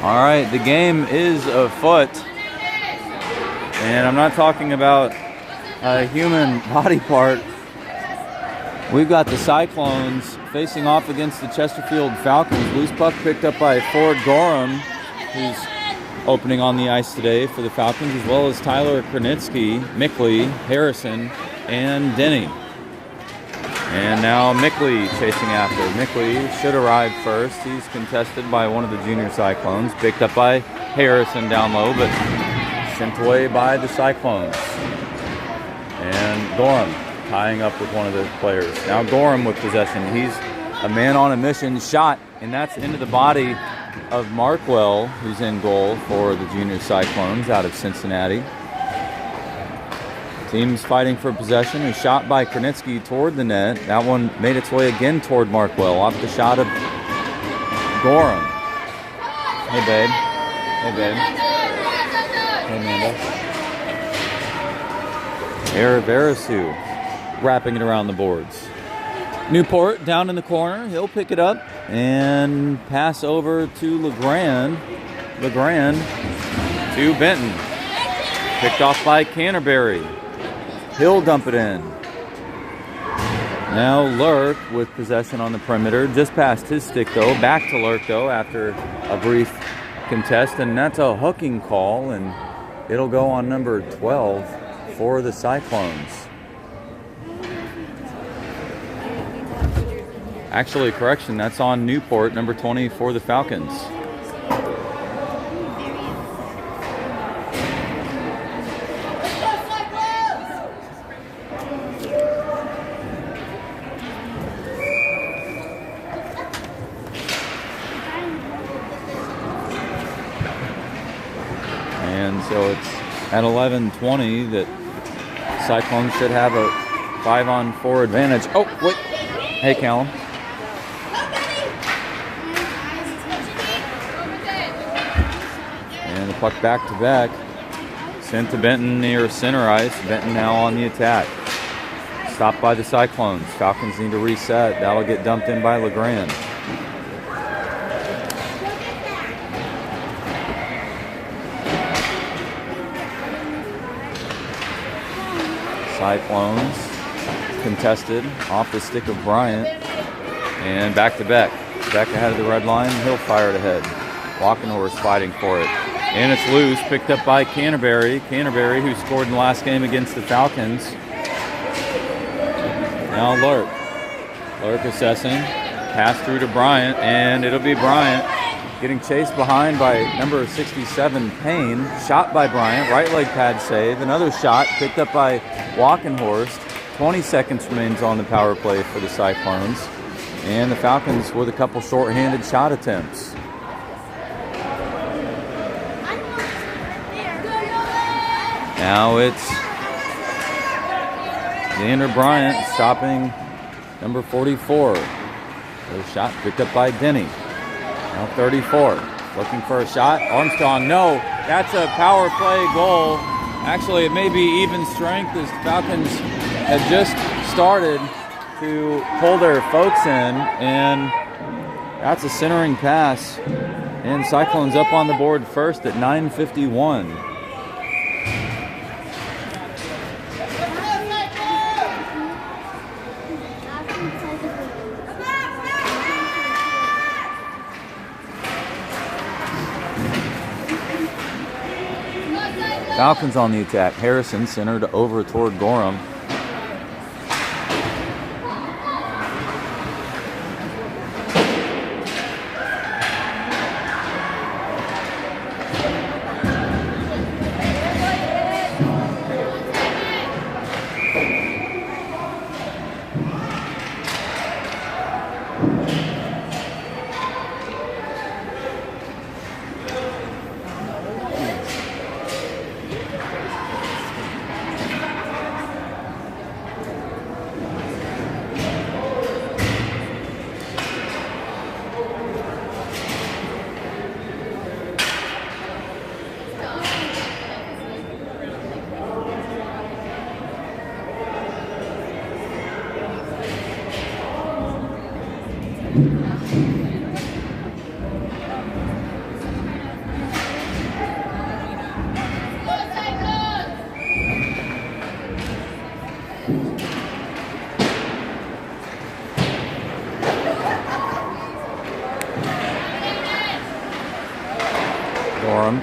All right, the game is afoot, and I'm not talking about a human body part. We've got the Cyclones facing off against the Chesterfield Falcons. Loose puck picked up by Ford Gorham, who's opening on the ice today for the Falcons, as well as Tyler Kronitsky, Mickley, Harrison, and Denny. And now Mickley chasing after. Mickley should arrive first. He's contested by one of the junior Cyclones. Picked up by Harrison down low, but sent away by the Cyclones. And Gorham tying up with one of the players. Now Gorham with possession. He's a man on a mission. Shot, and that's into the body of Markwell, who's in goal for the junior Cyclones out of Cincinnati. Team's fighting for possession. A shot by Kronitsky toward the net. That one made its way again toward Markwell off the shot of Gorham. Hey, babe. Hey, babe. Hey, Amanda. Aravarasu wrapping it around the boards. Newport down in the corner. He'll pick it up and pass over to Legrand. Legrand to Benton. Picked off by Canterbury. He'll dump it in. Now Lurk with possession on the perimeter. Just past his stick, though. Back to Lurk, though, after a brief contest. And that's a hooking call, and it'll go on number 12 for the Cyclones. Actually, correction, that's on Newport, number 20 for the Falcons. So it's at 11:20 that Cyclones should have a 5-on-4 advantage. Oh, wait. Hey, Callum. And the puck back to back. Sent to Benton near center ice. Benton now on the attack. Stopped by the Cyclones. Falcons need to reset. That'll get dumped in by Legrand. Cyclones contested off the stick of Bryant and back to Beck. Beck ahead of the red line. He'll fire it ahead. Walkenhorst fighting for it. And it's loose. Picked up by Canterbury. Canterbury, who scored in the last game against the Falcons. Now Lurk. Lurk assessing. Pass through to Bryant, and it'll be Bryant getting chased behind by number 67, Payne. Shot by Bryant. Right leg pad save. Another shot picked up by Walkenhorst. 20 seconds remains on the power play for the Cyclones. And the Falcons with a couple short-handed shot attempts. Now it's Xander Bryant stopping number 44. The shot picked up by Denny. Now 34. Looking for a shot. Armstrong, no. That's a power play goal. Actually, it may be even strength as the Falcons had just started to pull their folks in, and that's a centering pass. And Cyclones up on the board first at 9:51. Falcons on the attack. Harrison centered over toward Gorham.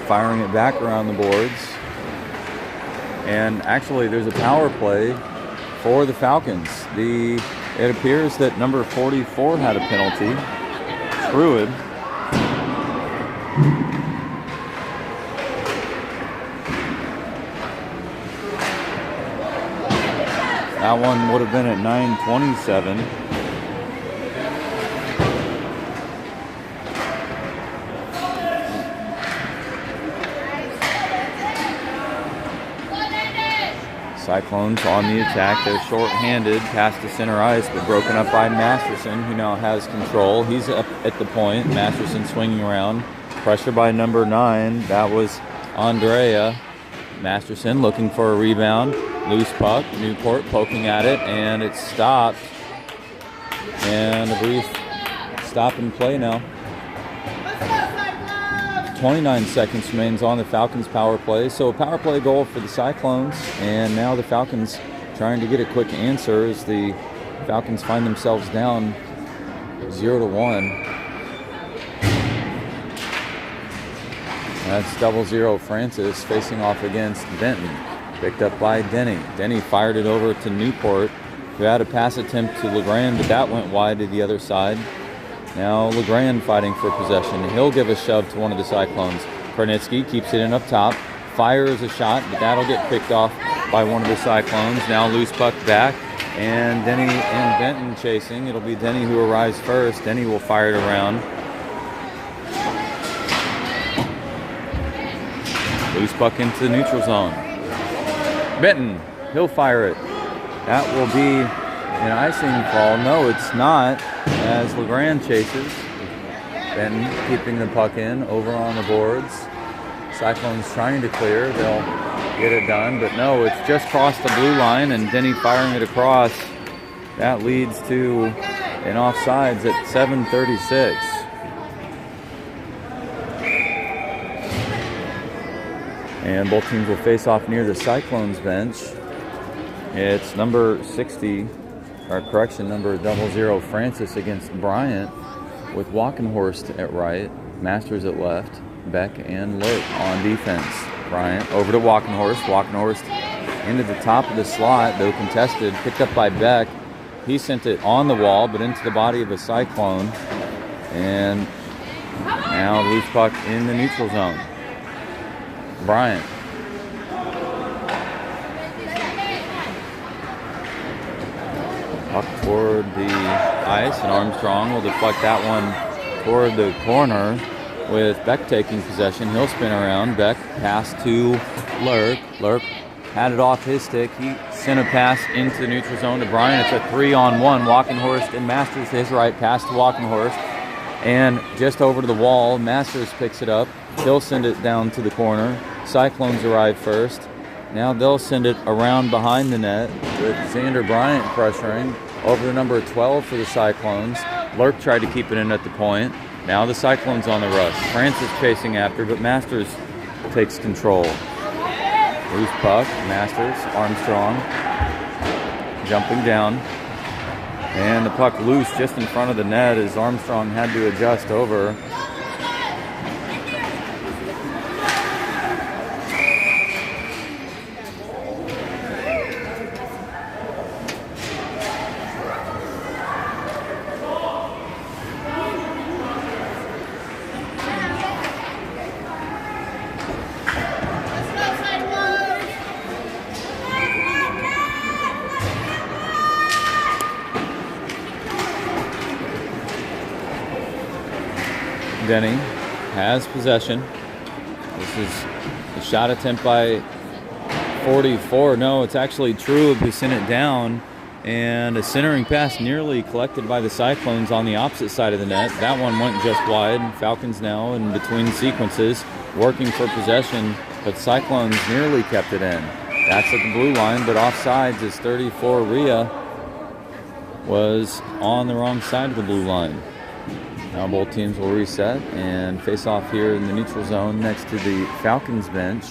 Firing it back around the boards. And actually there's a power play for the Falcons. It appears that number 44 had a penalty. Truid. That one would have been at 9:27. Cyclones on the attack. They're short-handed past the center ice, but broken up by Masterson, who now has control. He's up at the point. Masterson swinging around. Pressure by number 9. That was Andrea. Masterson looking for a rebound. Loose puck. Newport poking at it, and it's stopped. And a brief stop and play now. 29 seconds remains on the Falcons power play. So a power play goal for the Cyclones. And now the Falcons trying to get a quick answer as the Falcons find themselves down 0-1. That's 0-0 Francis facing off against Benton. Picked up by Denny. Denny fired it over to Newport, who had a pass attempt to LeGrand, but that went wide to the other side. Now LeGrand fighting for possession. He'll give a shove to one of the Cyclones. Karnitsky keeps it in up top. Fires a shot, but that'll get picked off by one of the Cyclones. Now loose puck back. And Denny and Benton chasing. It'll be Denny who arrives first. Denny will fire it around. Loose puck into the neutral zone. Benton, he'll fire it. That will be an icing call. No, it's not, as LeGrand chases. Benton keeping the puck in over on the boards. Cyclones trying to clear. They'll get it done, but no, it's just crossed the blue line, and Denny firing it across. That leads to an offsides at 7:36. And both teams will face off near the Cyclones bench. It's number 60, or correction, number 00 Francis against Bryant, with Walkenhorst at right, Masters at left, Beck and Lurk on defense. Bryant over to Walkenhorst. Walkenhorst into the top of the slot, though contested, picked up by Beck. He sent it on the wall, but into the body of a Cyclone. And now loose puck in the neutral zone. Bryant. Puck toward the ice, and Armstrong will deflect that one toward the corner with Beck taking possession. He'll spin around. Beck pass to Lurk. Lurk had it off his stick. He sent a pass into the neutral zone to Bryant. It's a 3-on-1. Walkenhorst and Masters to his right. Pass to Walkenhorst. And just over to the wall, Masters picks it up. He'll send it down to the corner. Cyclones arrive first. Now they'll send it around behind the net with Xander Bryant pressuring over the number 12 for the Cyclones. Lurk tried to keep it in at the point. Now the Cyclones on the rush. Francis chasing after, but Masters takes control. Loose puck, Masters, Armstrong jumping down. And the puck loose just in front of the net as Armstrong had to adjust over. Denny has possession. This is a shot attempt by 44. No, it's actually True who sent it down, and a centering pass nearly collected by the Cyclones on the opposite side of the net. That one went just wide. Falcons now in between sequences working for possession, but Cyclones nearly kept it in. That's at the blue line, but offsides as 34 Rhea was on the wrong side of the blue line. Now both teams will reset and face off here in the neutral zone next to the Falcons bench.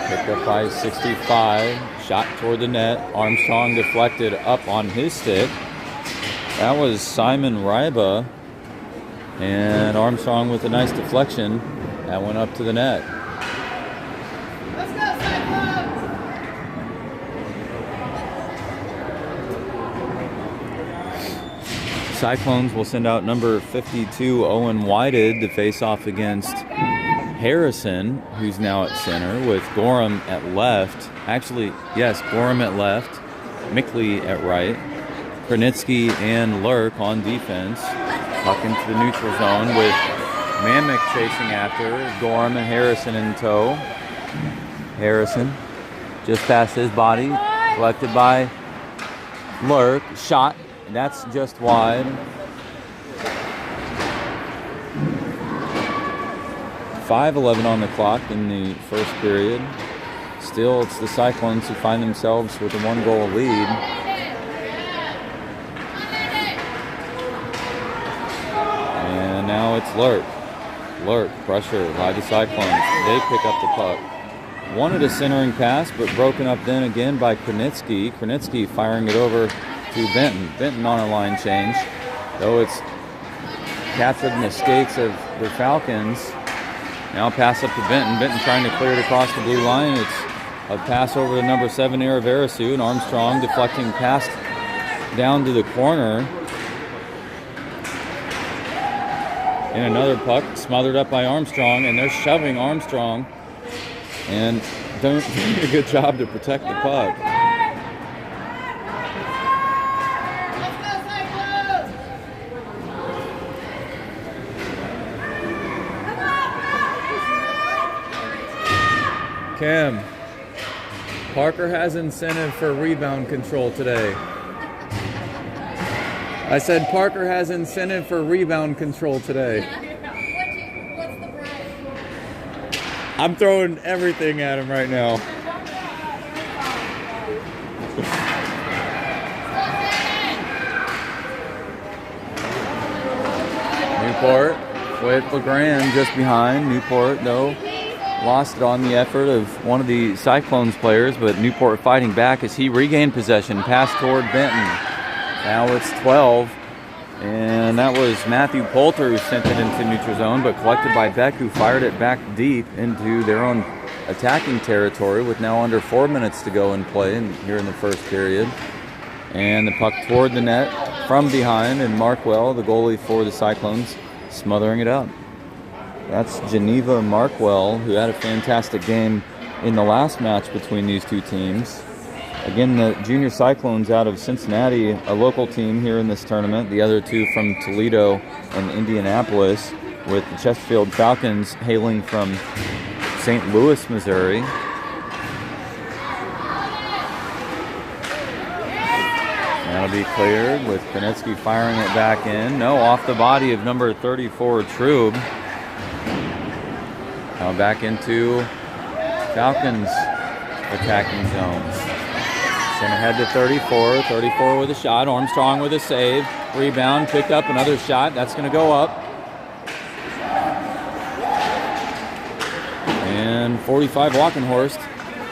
Picked up by 65. Shot toward the net. Armstrong deflected up on his stick. That was Simon Ryba. And Armstrong with a nice deflection. That went up to the net. Let's go, Cyclones! Cyclones will send out number 52, Owen Whited, to face off against Harrison, who's now at center, with Gorham at left. Actually, yes, Gorham at left, Mickley at right, Kranitsky and Lurk on defense. Puck into the neutral zone with Mamik chasing after, Gorham and Harrison in tow. Harrison just past his body, collected by Lurk, shot, that's just wide. 5:11 on the clock in the first period. Still, it's the Cyclones who find themselves with a 1-goal lead. And now it's Lurk. Lurk, pressure by the Cyclones. They pick up the puck. Wanted a centering pass, but broken up then again by Kranitsky. Kranitsky firing it over to Benton. Benton on a line change. Though it's captured in the skates of the Falcons. Now pass up to Benton. Benton trying to clear it across the blue line. It's a pass over to number 7, Aravarasu, and Armstrong deflecting past down to the corner. And another puck smothered up by Armstrong, and they're shoving Armstrong and doing a good job to protect the puck. Cam, Parker has incentive for rebound control today. I said Parker has incentive for rebound control today. What's the price? I'm throwing everything at him right now. Newport with LeGrand just behind. Newport, though, lost it on the effort of one of the Cyclones players, but Newport fighting back as he regained possession. Pass toward Benton. Now it's 12, and that was Matthew Poulter who sent it into neutral zone, but collected by Beck, who fired it back deep into their own attacking territory with now under 4 minutes to go in play here in the first period. And the puck toward the net from behind, and Markwell, the goalie for the Cyclones, smothering it up. That's Geneva Markwell, who had a fantastic game in the last match between these two teams. Again, the Junior Cyclones out of Cincinnati, a local team here in this tournament. The other two from Toledo and Indianapolis, with the Chesterfield Falcons hailing from St. Louis, Missouri. That'll be cleared with Kranitsky firing it back in. No, off the body of number 34, Trube. Now back into Falcons attacking zones. Sent ahead to 34. 34 with a shot. Armstrong with a save. Rebound, picked up another shot. That's going to go up. And 45 Walkenhorst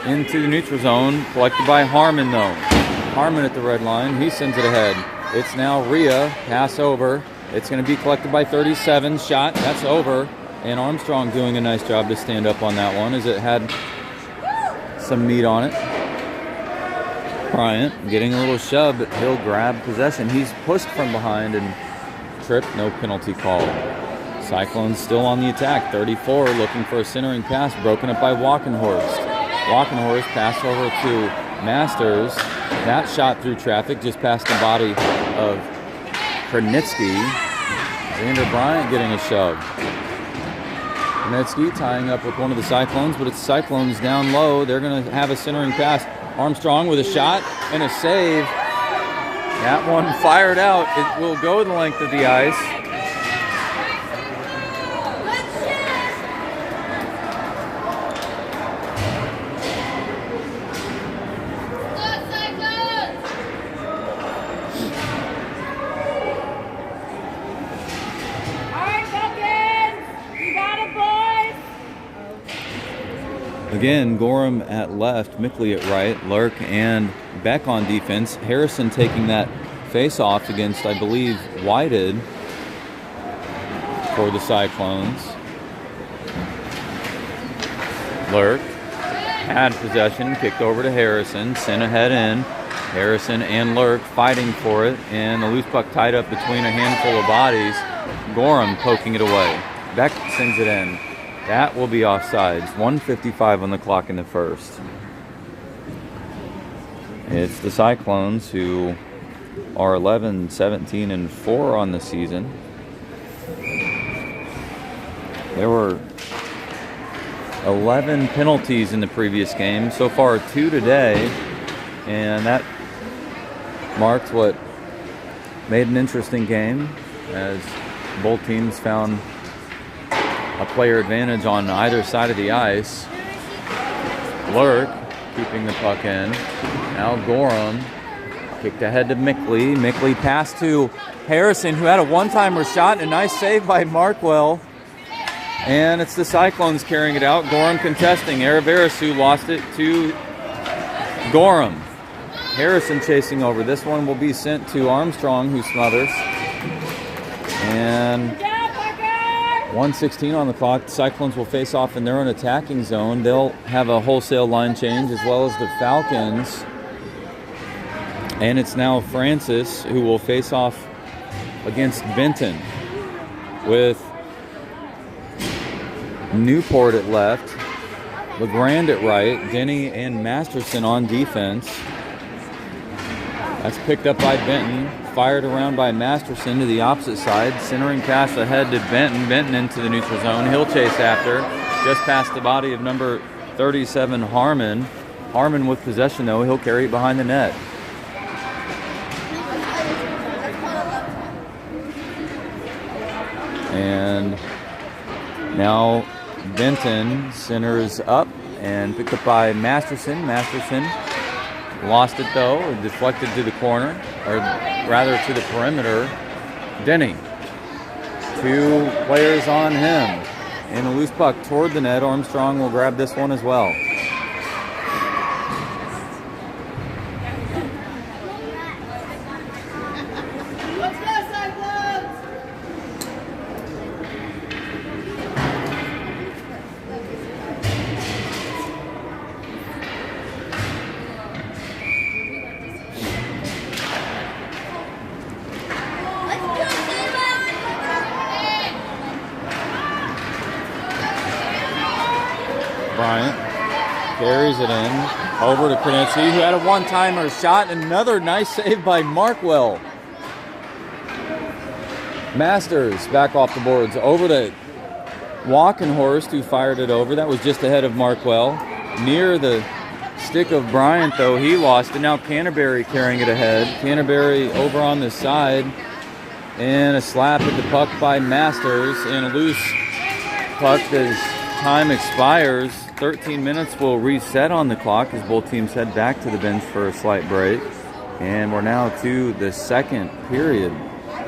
into the neutral zone. Collected by Harmon, though. Harmon at the red line. He sends it ahead. It's now Rhea. Pass over. It's going to be collected by 37. Shot. That's over. And Armstrong doing a nice job to stand up on that one as it had some meat on it. Bryant getting a little shove, but he'll grab possession. He's pushed from behind and tripped. No penalty call. Cyclones still on the attack. 34 looking for a centering pass. Broken up by Walkenhorst. Walkenhorst pass over to Masters. That shot through traffic just past the body of Kranitsky. Xander Bryant getting a shove. Kranitsky tying up with one of the Cyclones, but it's Cyclones down low. They're going to have a centering pass. Armstrong with a shot and a save. That one fired out. It will go the length of the ice. Again, Gorham at left, Mickley at right, Lurk and Beck on defense. Harrison taking that face-off against, I believe, Whited for the Cyclones. Lurk had possession, kicked over to Harrison, sent ahead in. Harrison and Lurk fighting for it, and the loose puck tied up between a handful of bodies. Gorham poking it away. Beck sends it in. That will be offsides. 1:55 on the clock in the first. It's the Cyclones who are 11-17-4 on the season. There were 11 penalties in the previous game. So far, 2 today. And that marked what made an interesting game as both teams found a player advantage on either side of the ice. Lurk keeping the puck in. Now Gorham kicked ahead to Mickley. Mickley passed to Harrison, who had a one-timer shot and a nice save by Markwell. And it's the Cyclones carrying it out. Gorham contesting. Araverasu lost it to Gorham. Harrison chasing over. This one will be sent to Armstrong, who smothers. And 1:16 on the clock. The Cyclones will face off in their own attacking zone. They'll have a wholesale line change as well as the Falcons. And it's now Francis who will face off against Benton with Newport at left, LeGrand at right, Denny and Masterson on defense. That's picked up by Benton. Fired around by Masterson to the opposite side. Centering pass ahead to Benton. Benton into the neutral zone. He'll chase after. Just past the body of number 37, Harmon. Harmon with possession, though. He'll carry it behind the net. And now Benton centers up and picked up by Masterson. Masterson lost it, though. It deflected to the corner, or rather to the perimeter. Denny. 2 players on him. And a loose puck toward the net. Armstrong will grab this one as well. Let's go, Cyclones! Bryant carries it in over to Krenitzky, who had a one-timer shot, and another nice save by Markwell. Masters back off the boards over to Walkenhorst, who fired it over. That was just ahead of Markwell. Near the stick of Bryant, though, he lost it. Now Canterbury carrying it ahead. Canterbury over on the side, and a slap at the puck by Masters, and a loose puck as time expires. 13 minutes will reset on the clock as both teams head back to the bench for a slight break. And we're now to the second period.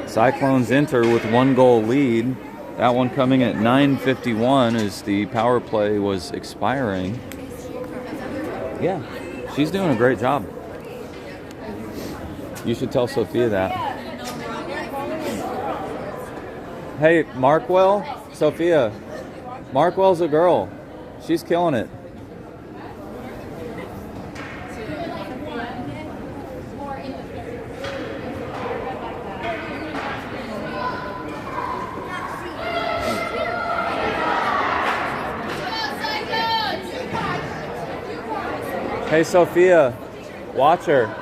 Cyclones enter with 1-goal lead. That one coming at 9:51 as the power play was expiring. Yeah, she's doing a great job. You should tell Sophia that. Hey, Markwell, Sophia, Markwell's a girl. She's killing it. Hey, Sophia, watch her.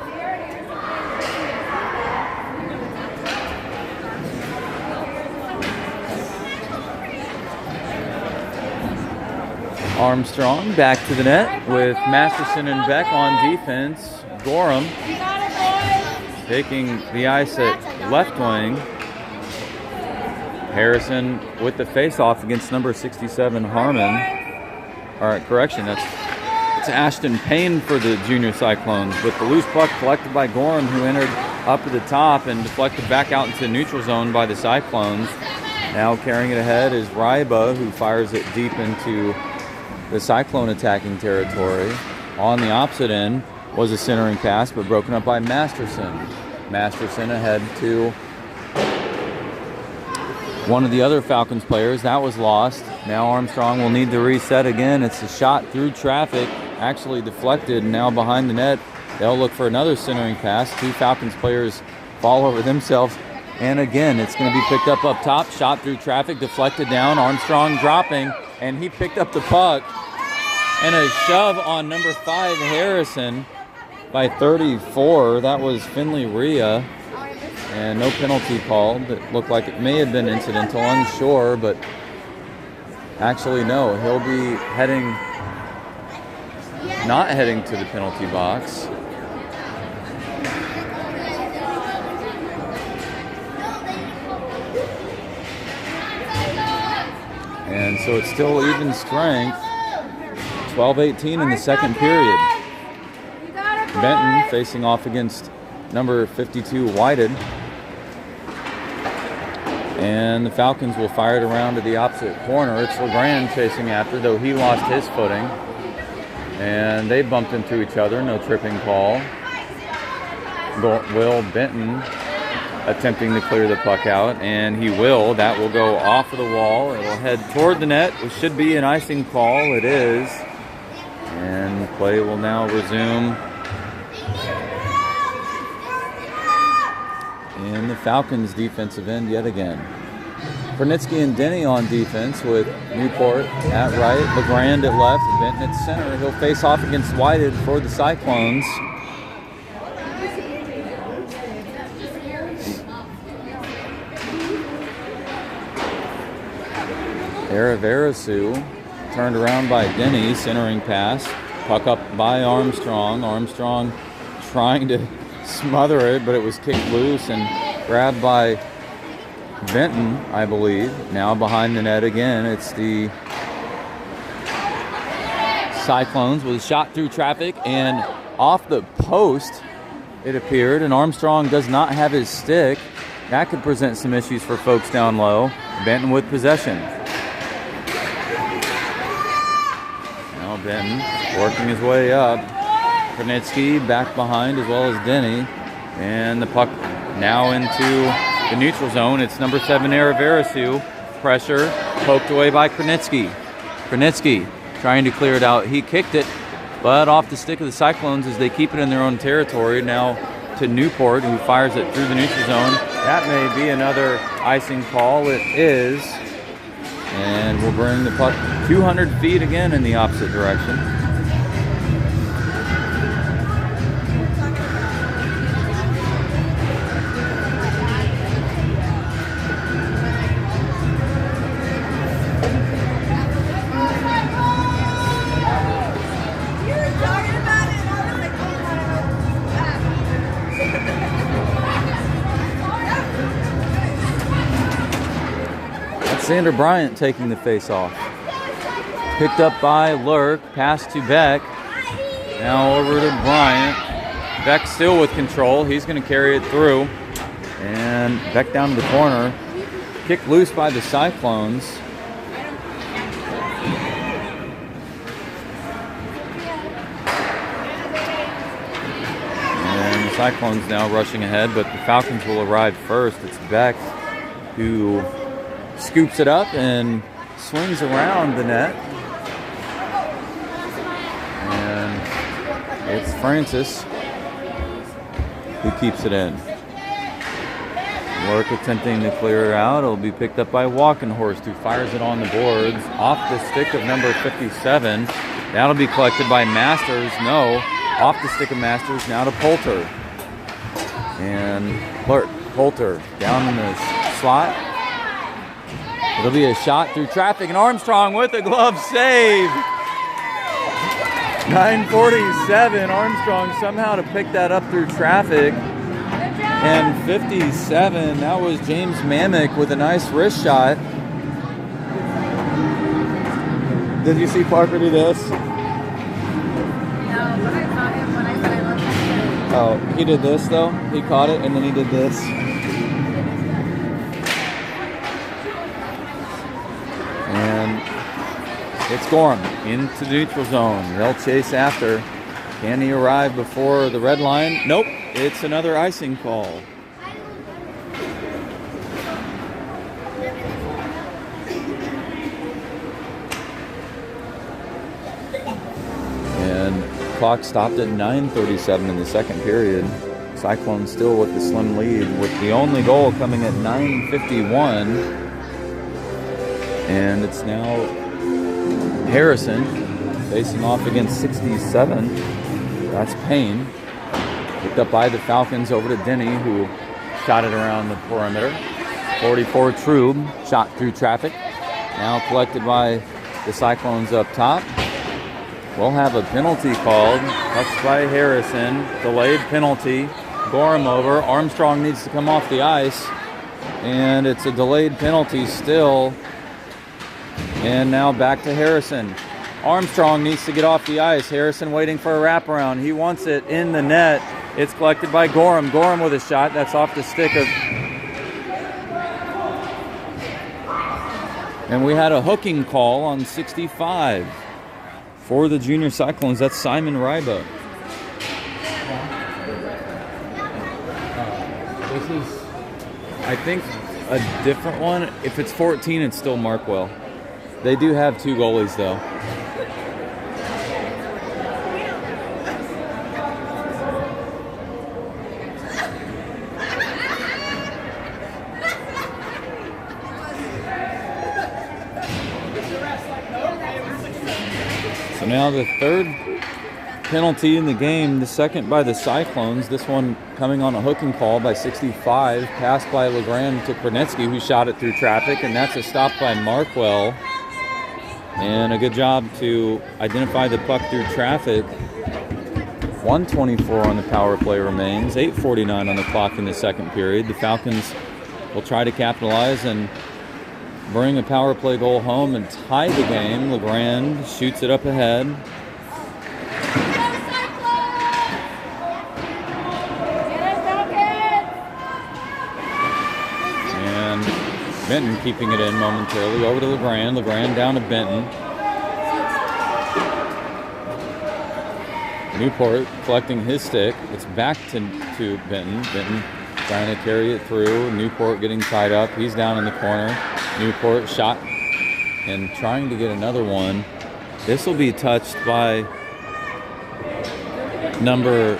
Armstrong back to the net with Masterson and Beck on defense. Gorham taking the ice at left wing. Harrison with the face-off against number 67, Harmon. All right, correction, it's Ashton Payne for the junior Cyclones, but the loose puck collected by Gorham, who entered up at the top and deflected back out into the neutral zone by the Cyclones. Now carrying it ahead is Ryba, who fires it deep into the Cyclone attacking territory. On the opposite end was a centering pass, but broken up by Masterson. Masterson ahead to one of the other Falcons players. That was lost. Now Armstrong will need to reset again. It's a shot through traffic, actually deflected, now behind the net. They'll look for another centering pass. Two Falcons players fall over themselves. And again, it's going to be picked up top. Shot through traffic, deflected down. Armstrong dropping, and he picked up the puck. And a shove on number 5, Harrison, by 34. That was Finley Rhea. And no penalty called. It looked like it may have been incidental, unsure, but actually no. He'll be not heading to the penalty box. And so it's still even strength. 12-18 in the second period. Benton facing off against number 52, Whited. And the Falcons will fire it around to the opposite corner. It's LeGrand chasing after, though he lost his footing. And they bumped into each other. No tripping call. Will Benton attempting to clear the puck out, and he will. That will go off of the wall. It'll head toward the net, which should be an icing call. It is. And play will now resume in the Falcons' defensive end yet again. Pernitsky and Denny on defense with Newport at right, LeGrand at left, Benton at center. He'll face off against Whited for the Cyclones. Araverasu turned around by Denny, centering pass. Puck up by Armstrong. Armstrong trying to smother it, but it was kicked loose and grabbed by Benton, I believe. Now behind the net again. It's the Cyclones with a shot through traffic and off the post, it appeared. And Armstrong does not have his stick. That could present some issues for folks down low. Benton with possession. Benton working his way up. Pernitsky back behind as well as Denny. And the puck now into the neutral zone. It's number 7, Araverasu. Pressure poked away by Pernitsky. Pernitsky trying to clear it out. He kicked it, but off the stick of the Cyclones as they keep it in their own territory. Now to Newport, who fires it through the neutral zone. That may be another icing call. It is. And we'll bring the puck 200 feet again in the opposite direction. Xander Bryant taking the face-off. Picked up by Lurk, pass to Beck. Now over to Bryant. Beck still with control. He's going to carry it through. And Beck down to the corner. Kicked loose by the Cyclones. And the Cyclones now rushing ahead, but the Falcons will arrive first. It's Beck who scoops it up and swings around the net. And it's Francis who keeps it in. Work attempting to clear it out. It'll be picked up by Walkenhorst, who fires it on the boards off the stick of number 57. That'll be collected by Masters. No, off the stick of Masters. Now to Poulter. And Poulter down in the slot. It'll be a shot through traffic, and Armstrong with a glove save. 9:47. Armstrong somehow to pick that up through traffic. And 57. That was James Mamick with a nice wrist shot. Did you see Parker do this? No, but I saw him when I said I loved him. Oh, he did this though. He caught it and then he did this. And it's Gorham into the neutral zone. They'll chase after. Can he arrive before the red line? Nope. It's another icing call. And clock stopped at 9:37 in the second period. Cyclones still with the slim lead, with the only goal coming at 9:51. And it's now Harrison facing off against 67. That's Payne. Picked up by the Falcons over to Denny, who shot it around the perimeter. 44 Trube shot through traffic. Now collected by the Cyclones up top. We'll have a penalty called. Touched by Harrison. Delayed penalty. Gorham over. Armstrong needs to come off the ice. And it's a delayed penalty still. And now back to Harrison. Armstrong needs to get off the ice. Harrison waiting for a wraparound. He wants it in the net. It's collected by Gorham. Gorham with a shot. That's off the stick of... And we had a hooking call on 65 for the Junior Cyclones. That's Simon Ryba. This is, I think, a different one. If it's 14, it's still Markwell. They do have two goalies, though. So now the third penalty in the game, the second by the Cyclones. This one coming on a hooking call by 65. Passed by Legrand to Kronetsky, who shot it through traffic, and that's a stop by Markwell. And a good job to identify the puck through traffic. 1:24 on the power play remains. 8:49 on the clock in the second period. The Falcons will try to capitalize and bring a power play goal home and tie the game. Legrand shoots it up ahead. And Benton keeping it in momentarily. Over to Legrand. Legrand down to Benton. Newport collecting his stick. It's back to Benton. Benton trying to carry it through. Newport getting tied up. He's down in the corner. Newport shot and trying to get another one. This will be touched by number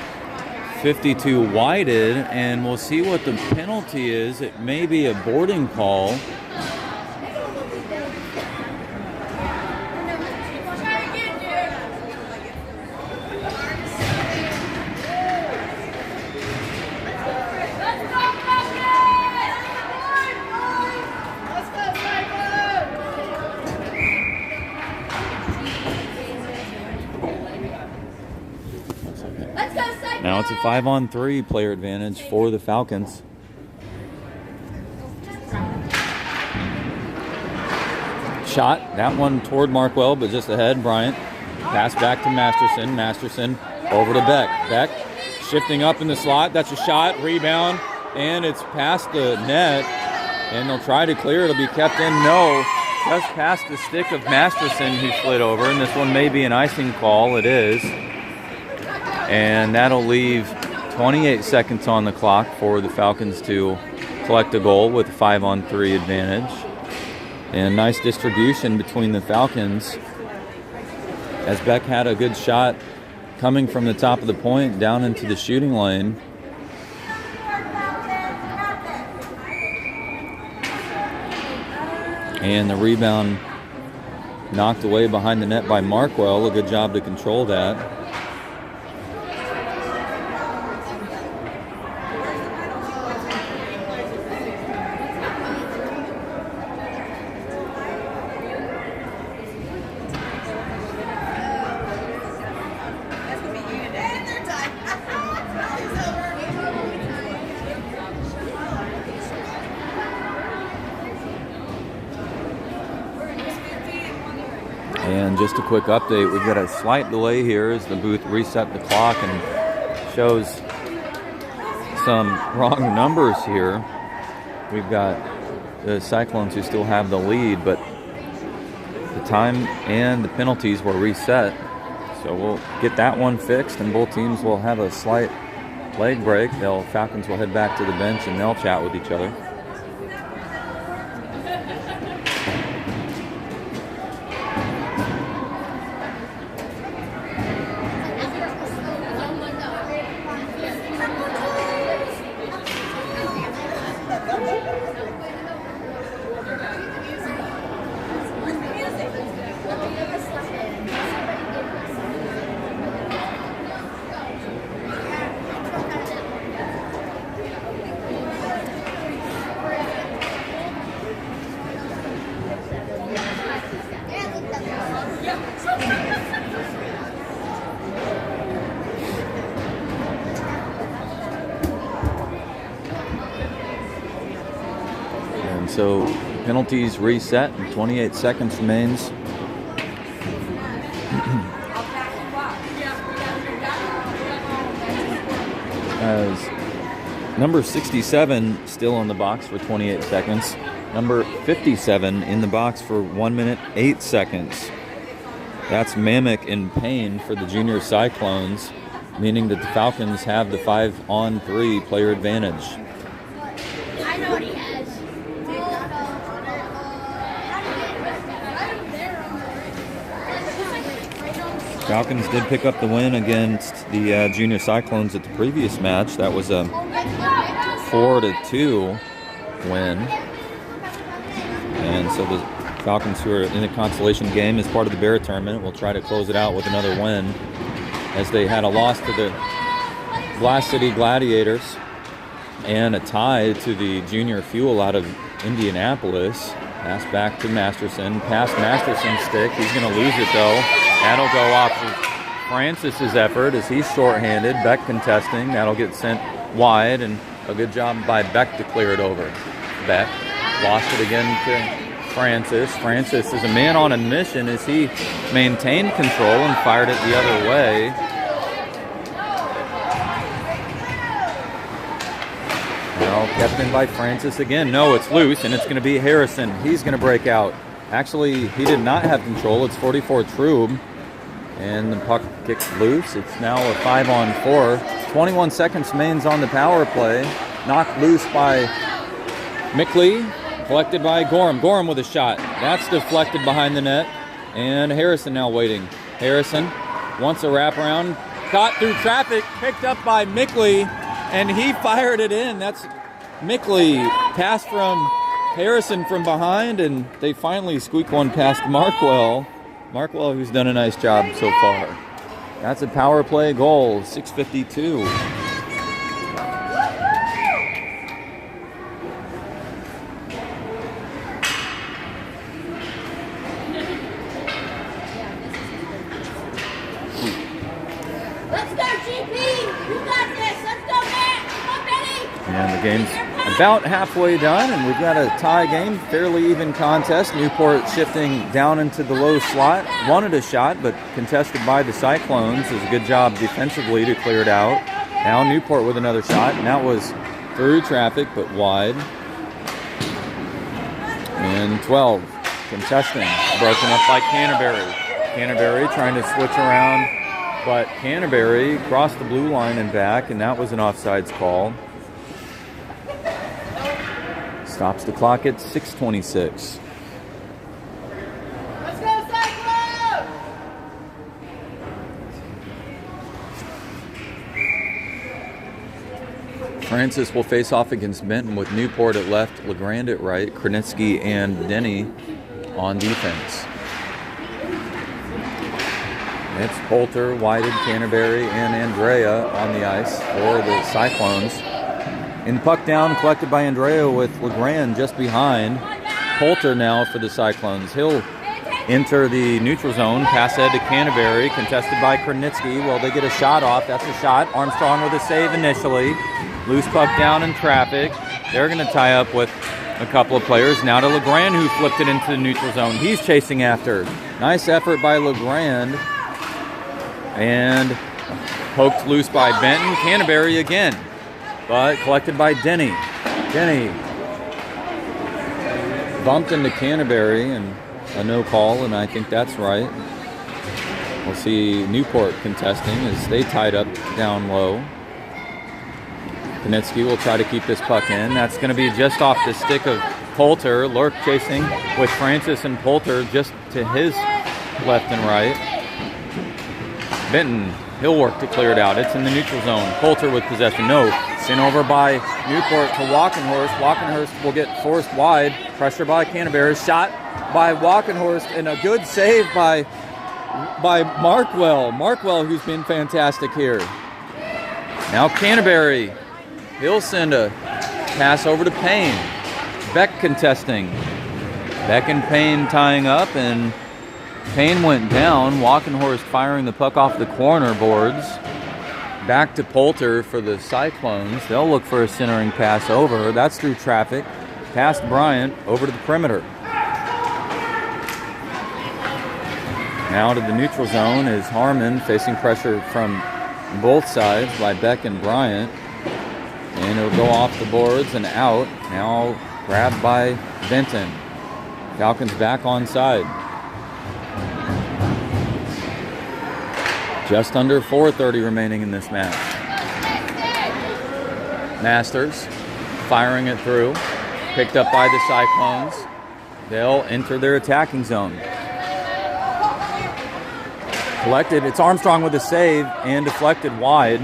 52 Whited, and we'll see what the penalty is. It may be a boarding call. Now it's a 5-on-3 player advantage for the Falcons. Shot, that one toward Markwell, but just ahead. Bryant. Pass back to Masterson. Masterson over to Beck. Beck shifting up in the slot. That's a shot, rebound, and it's past the net. And they'll try to clear. It'll be kept in. No, just past the stick of Masterson, he slid over. And this one may be an icing call. It is. And that'll leave 28 seconds on the clock for the Falcons to collect a goal with a 5-on-3 advantage. And nice distribution between the Falcons, as Beck had a good shot coming from the top of the point down into the shooting lane. And the rebound knocked away behind the net by Markwell. A good job to control that. And just a quick update, we've got a slight delay here as the booth reset the clock and shows some wrong numbers here. We've got the Cyclones who still have the lead, but the time and the penalties were reset. So we'll get that one fixed, and both teams will have a slight leg break. Falcons will head back to the bench and they'll chat with each other. So penalties reset and 28 seconds remains. As number 67 still in the box for 28 seconds. Number 57 in the box for 1 minute 8 seconds. That's Mammoth in pain for the junior Cyclones, meaning that the Falcons have the 5-on-3 player advantage. I know what he has. Falcons did pick up the win against the junior Cyclones at the previous match. That was a 4-2 win. And so the Falcons, who are in the consolation game as part of the Bear tournament, will try to close it out with another win, as they had a loss to the Blast City Gladiators and a tie to the junior Fuel out of Indianapolis. Pass back to Masterson. Past Masterson's stick. He's going to lose it, though. That'll go off of Francis's effort as he's shorthanded. Beck contesting. That'll get sent wide, and a good job by Beck to clear it over. Beck lost it again to Francis. Francis is a man on a mission as he maintained control and fired it the other way. Well, kept in by Francis again. No, it's loose, and it's going to be Harrison. He's going to break out. Actually, he did not have control. It's 44 Trube, and the puck kicks loose. It's now a 5-on-4. 21 seconds remains on the power play. Knocked loose by Mickley, collected by Gorham. Gorham with a shot. That's deflected behind the net, and Harrison now waiting. Harrison wants a wraparound. Caught through traffic, picked up by Mickley, and he fired it in. That's Mickley. Pass from Harrison from behind, and they finally squeak one past Markwell. Markwell, who's done a nice job so far. That's a power play goal, 6:52. Let's go, GP! You got this! Let's go, Matt! Come on, Benny! And the game's about halfway done, and we've got a tie game, fairly even contest. Newport shifting down into the low slot. Wanted a shot, but contested by the Cyclones. Does a good job defensively to clear it out. Now Newport with another shot, and that was through traffic, but wide. And 12, contesting, broken up by Canterbury. Canterbury trying to switch around, but Canterbury crossed the blue line and back, and that was an offsides call. Stops the clock at 6:26. Let's go, Cyclones! Francis will face off against Benton with Newport at left, LeGrand at right, Krenitsky and Denny on defense. It's Poulter, Whited, Canterbury, and Andrea on the ice for the Cyclones. In puck down, collected by Andrea with LeGrand just behind. Poulter now for the Cyclones. He'll enter the neutral zone. Pass ahead to Canterbury, contested by Krenitsky. Well, they get a shot off. That's a shot. Armstrong with a save initially. Loose puck down in traffic. They're going to tie up with a couple of players. Now to LeGrand, who flipped it into the neutral zone. He's chasing after. Nice effort by LeGrand. And poked loose by Benton. Canterbury again, but collected by Denny. Denny bumped into Canterbury, and a no call, and I think that's right. We'll see Newport contesting as they tied up down low. Konitsky will try to keep this puck in. That's going to be just off the stick of Poulter. Lurk chasing with Francis and Poulter just to his left and right. Benton, he'll work to clear it out. It's in the neutral zone. Poulter with possession. No. Sent over by Newport to Walkenhorst. Walkenhorst will get forced wide. Pressure by Canterbury. Shot by Walkenhorst, and a good save by Markwell. Markwell, who's been fantastic here. Now Canterbury. He'll send a pass over to Payne. Beck contesting. Beck and Payne tying up, and Payne went down. Walkenhorst firing the puck off the corner boards. Back to Poulter for the Cyclones. They'll look for a centering pass over. That's through traffic. Past Bryant, over to the perimeter. Now to the neutral zone is Harmon, facing pressure from both sides by Beck and Bryant. And it'll go off the boards and out. Now grabbed by Benton. Falcons back onside. Just under 4:30 remaining in this match. Masters firing it through. Picked up by the Cyclones. They'll enter their attacking zone. Collected. It's Armstrong with a save and deflected wide.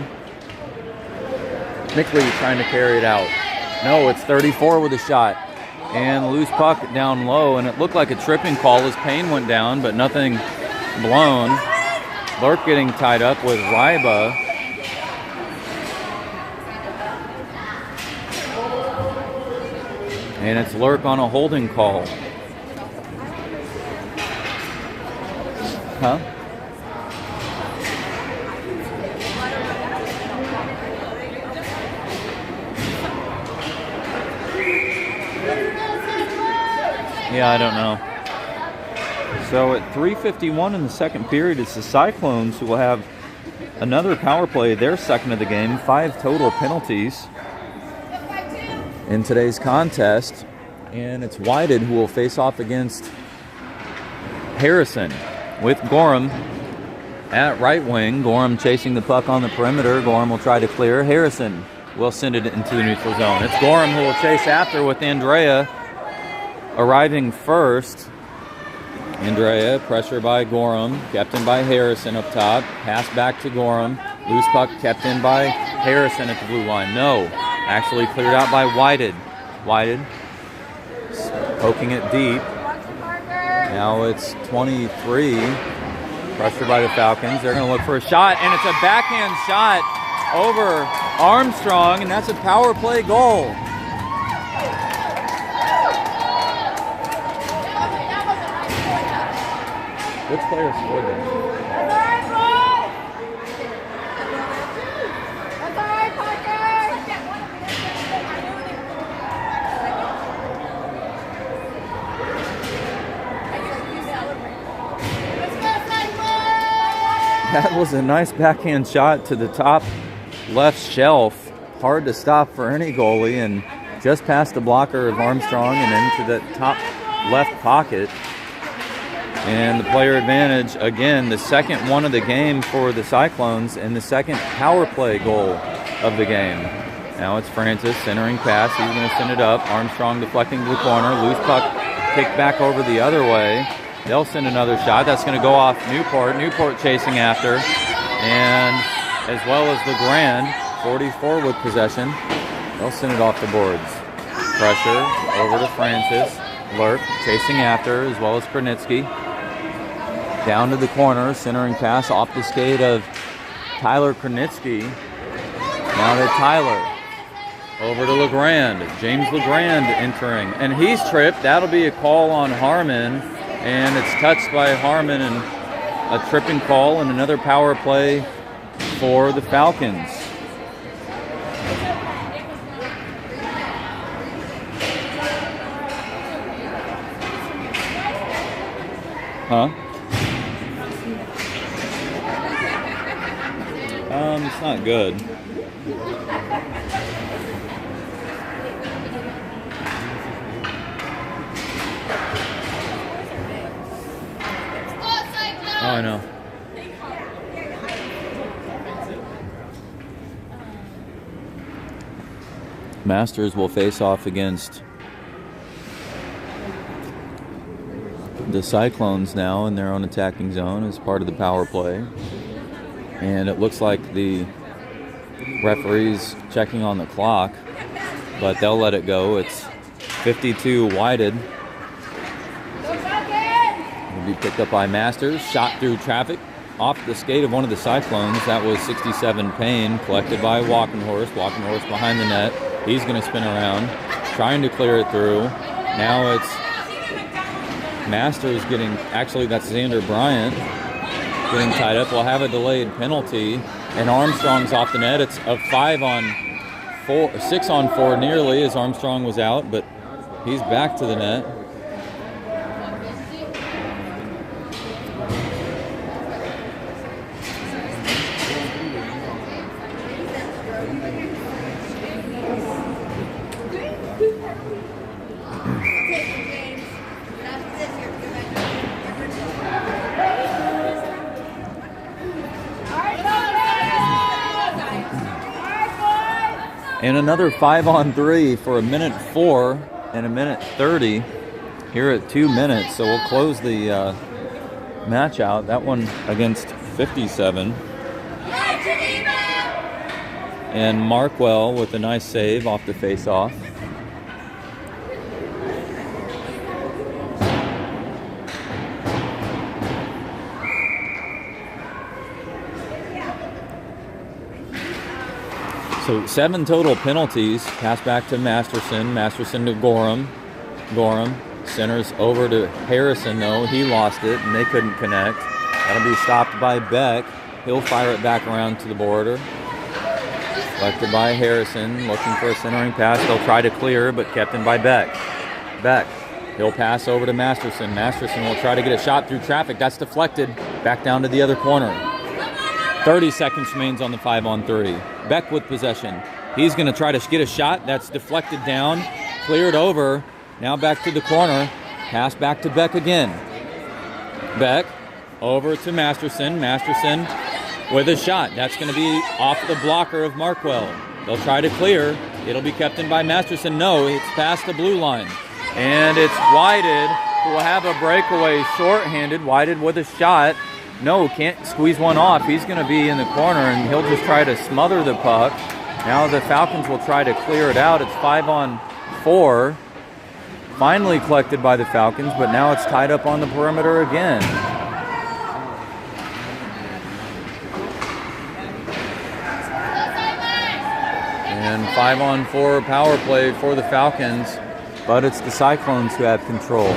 Mickley trying to carry it out. No, it's 34 with a shot. And loose puck down low, and it looked like a tripping call as Payne went down, but nothing blown. Lurk getting tied up with Ryba. And it's Lurk on a holding call. Huh? Yeah, I don't know. So at 3:51 in the second period, it's the Cyclones who will have another power play, their second of the game. 5 total penalties in today's contest. And it's Whited who will face off against Harrison with Gorham at right wing. Gorham chasing the puck on the perimeter. Gorham will try to clear. Harrison will send it into the neutral zone. It's Gorham who will chase after with Andrea arriving first. Andrea, pressure by Gorham, kept in by Harrison up top. Pass back to Gorham. Loose puck kept in by Harrison at the blue line. No, actually cleared out by Whited. Whited poking it deep. Now it's 23. Pressure by the Falcons. They're going to look for a shot, and it's a backhand shot over Armstrong, and that's a power play goal. Which player scored that? That's all right, boy! That's all right, Parker! Let's go, Cyclones! That was a nice backhand shot to the top left shelf. Hard to stop for any goalie, and just past the blocker of Armstrong and into the top left pocket. And the player advantage, again, the second one of the game for the Cyclones and the second power play goal of the game. Now it's Francis centering pass. He's going to send it up. Armstrong deflecting to the corner. Loose puck kicked back over the other way. They'll send another shot. That's going to go off Newport. Newport chasing after. And as well as LeGrand, 44 with possession. They'll send it off the boards. Pressure over to Francis. Lurk chasing after, as well as Krnitsky. Down to the corner, centering pass off the skate of Tyler Krnitsky. Now to Tyler. Over to LeGrand. James LeGrand entering. And he's tripped. That'll be a call on Harmon. And it's touched by Harmon, and a tripping call and another power play for the Falcons. Huh? It's not good. Oh, I know. Masters will face off against the Cyclones now in their own attacking zone as part of the power play. And it looks like the referee's checking on the clock, but they'll let it go. It's 52 wided. Will be picked up by Masters. Shot through traffic off the skate of one of the Cyclones. That was 67 Payne, collected by Walking Horse. Walking Horse behind the net. He's going to spin around, trying to clear it through. Now it's Masters getting, actually that's Xander Bryant getting tied up. We'll have a delayed penalty, and Armstrong's off the net. It's a 6-on-4 nearly, as Armstrong was out, but he's back to the net. And another 5-on-3 for 1:04 and 1:30 here at 2 minutes. So we'll close the match out. That one against 57. And Markwell with a nice save off the face-off. So 7 total penalties. Pass back to Masterson. Masterson to Gorham. Gorham centers over to Harrison, though. He lost it, and they couldn't connect. That'll be stopped by Beck. He'll fire it back around to the border. Collected by Harrison, looking for a centering pass. They'll try to clear, but kept in by Beck. Beck. He'll pass over to Masterson. Masterson will try to get a shot through traffic. That's deflected. Back down to the other corner. 30 seconds remains on the 5-on-3. Beck with possession. He's going to try to get a shot. That's deflected down. Cleared over. Now back to the corner. Pass back to Beck again. Beck over to Masterson. Masterson with a shot. That's going to be off the blocker of Markwell. They'll try to clear. It'll be kept in by Masterson. No, it's past the blue line. And it's Whited, who will have a breakaway shorthanded. Whited with a shot. No, can't squeeze one off. He's going to be in the corner, and he'll just try to smother the puck. Now the Falcons will try to clear it out. It's 5-on-4. Finally collected by the Falcons, but now it's tied up on the perimeter again. And 5-on-4 power play for the Falcons, but it's the Cyclones who have control.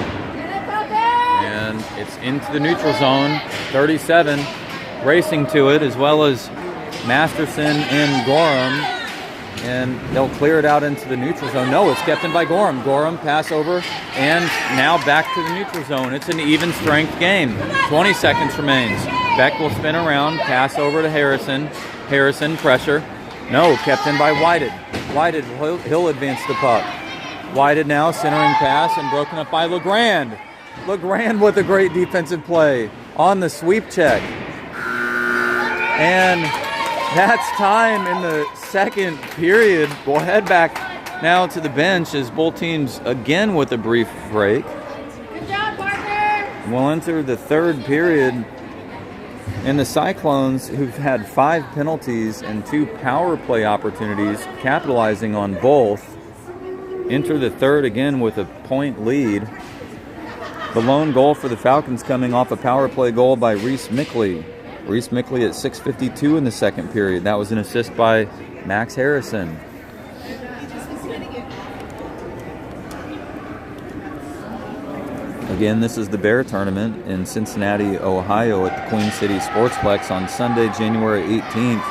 And it's into the neutral zone. 37 racing to it, as well as Masterson and Gorham. And they'll clear it out into the neutral zone. No, it's kept in by Gorham. Gorham pass over, and now back to the neutral zone. It's an even strength game. 20 seconds remains. Beck will spin around, pass over to Harrison. Harrison, pressure. No, kept in by Whited. Whited, he'll advance the puck. Whited now, centering pass, and broken up by LeGrand. LeGrand with a great defensive play on the sweep check. And that's time in the second period. We'll head back now to the bench as both teams again with a brief break. Good job, Parker. We'll enter the third period. And the Cyclones, who've had 5 penalties and 2 power play opportunities, capitalizing on both, enter the third again with a point lead. The lone goal for the Falcons coming off a power play goal by Reese Mickley. Reese Mickley at 6:52 in the second period. That was an assist by Max Harrison. Again, this is the Bear Tournament in Cincinnati, Ohio at the Queen City Sportsplex on Sunday, January 18th,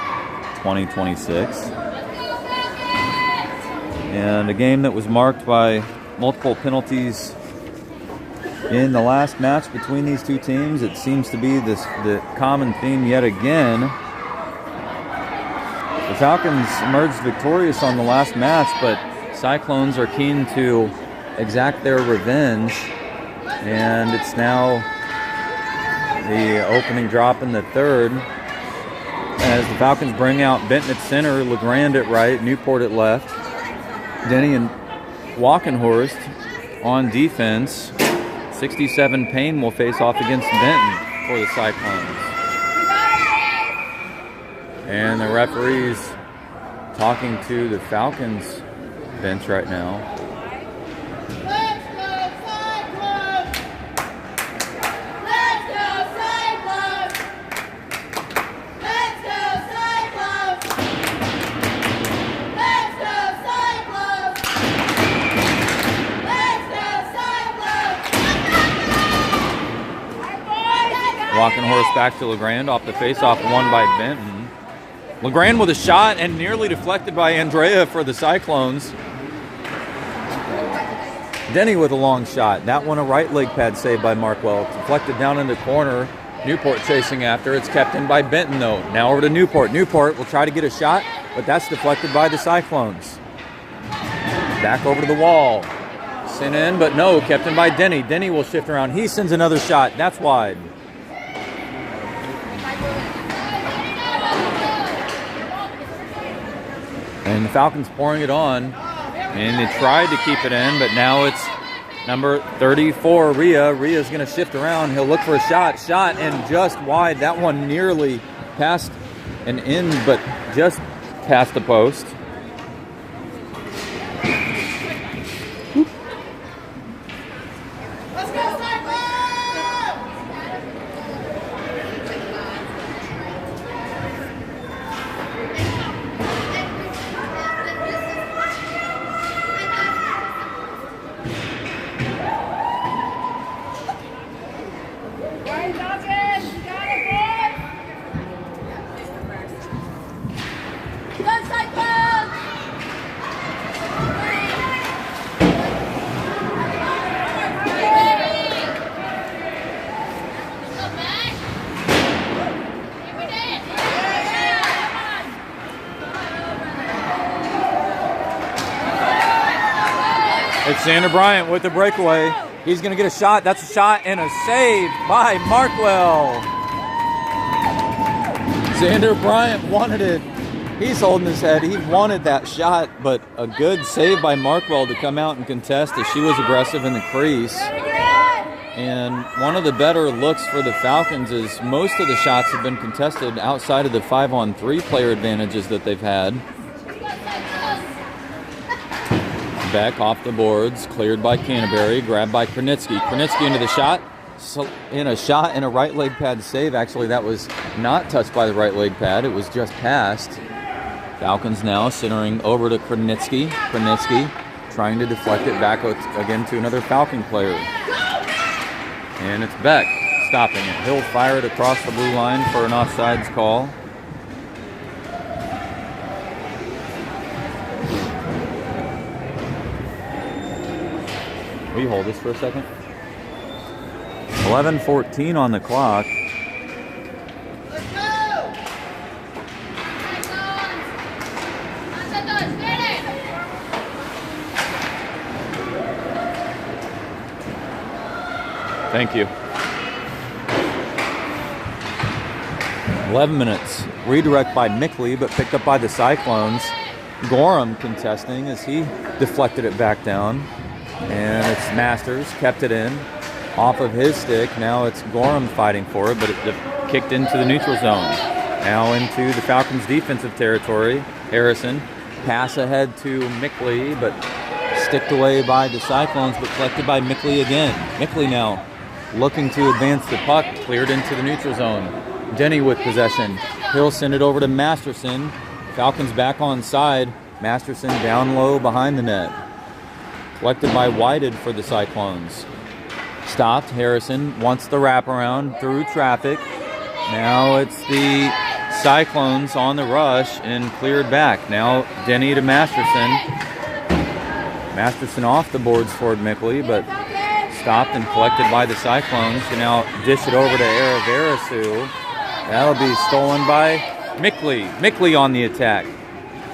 2026. And a game that was marked by multiple penalties In the last match between these two teams, it seems to be the common theme yet again. The Falcons emerged victorious on the last match, but Cyclones are keen to exact their revenge, and it's now the opening drop in the third as the Falcons bring out Benton at center, LeGrand at right, Newport at left. Denny and Walkenhorst on defense. 67 Payne will face off against Benton for the Cyclones. And the referee's talking to the Falcons bench right now. Let's go Cyclones! Let's go Cyclones! Let's go Cyclones! Let's go Cyclones! Let's go Cyclones! Walkenhorst back to LeGrand off the face-off, won by Benton. LeGrand with a shot and nearly deflected by Andrea for the Cyclones. Denny with a long shot. That one a right leg pad save by Markwell. Deflected down in the corner. Newport chasing after. It's kept in by Benton though. Now over to Newport. Newport will try to get a shot, but that's deflected by the Cyclones. Back over to the wall. Sent in, but no, kept in by Denny. Denny will shift around. He sends another shot. That's wide. And the Falcons pouring it on. And they tried to keep it in, but now it's number 34, Rhea. Rhea's going to shift around. He'll look for a shot. Shot and just wide. That one nearly past and in, but just past the post. Let's go Cyclones! Go Cyclones! It's Xander Bryant with the breakaway. He's going to get a shot. That's a shot and a save by Markwell. Xander Bryant wanted it. He's holding his head. He wanted that shot, but a good save by Markwell to come out and contest as she was aggressive in the crease. And one of the better looks for the Falcons is most of the shots have been contested outside of the 5-on-3 player advantages that they've had. Beck off the boards, cleared by Canterbury, grabbed by Kronitsky. Kronitsky into the shot. So in a shot and a right leg pad save. Actually, that was not touched by the right leg pad. It was just passed. Falcons now centering over to Kronitsky. Kronitsky trying to deflect it back again to another Falcon player. And it's Beck stopping it. He'll fire it across the blue line for an offsides call. Will you hold this for a second? 11:14 on the clock. Let's go! Thank you. 11 minutes. Redirect by Mickley, but picked up by the Cyclones. Gorham contesting as he deflected it back down. And it's Masters, kept it in. Off of his stick. Now it's Gorham fighting for it, but it kicked into the neutral zone. Now into the Falcons' defensive territory. Harrison, pass ahead to Mickley, but sticked away by the Cyclones, but collected by Mickley again. Mickley now looking to advance the puck, cleared into the neutral zone. Denny with possession. He'll send it over to Masterson. Falcons back on side. Masterson down low behind the net. Collected by Whited for the Cyclones. Stopped. Harrison wants the wraparound through traffic. Now it's the Cyclones on the rush and cleared back. Now Denny to Masterson. Masterson off the boards toward Mickley, but stopped and collected by the Cyclones to now dish it over to Araverasu. That'll be stolen by Mickley. Mickley on the attack.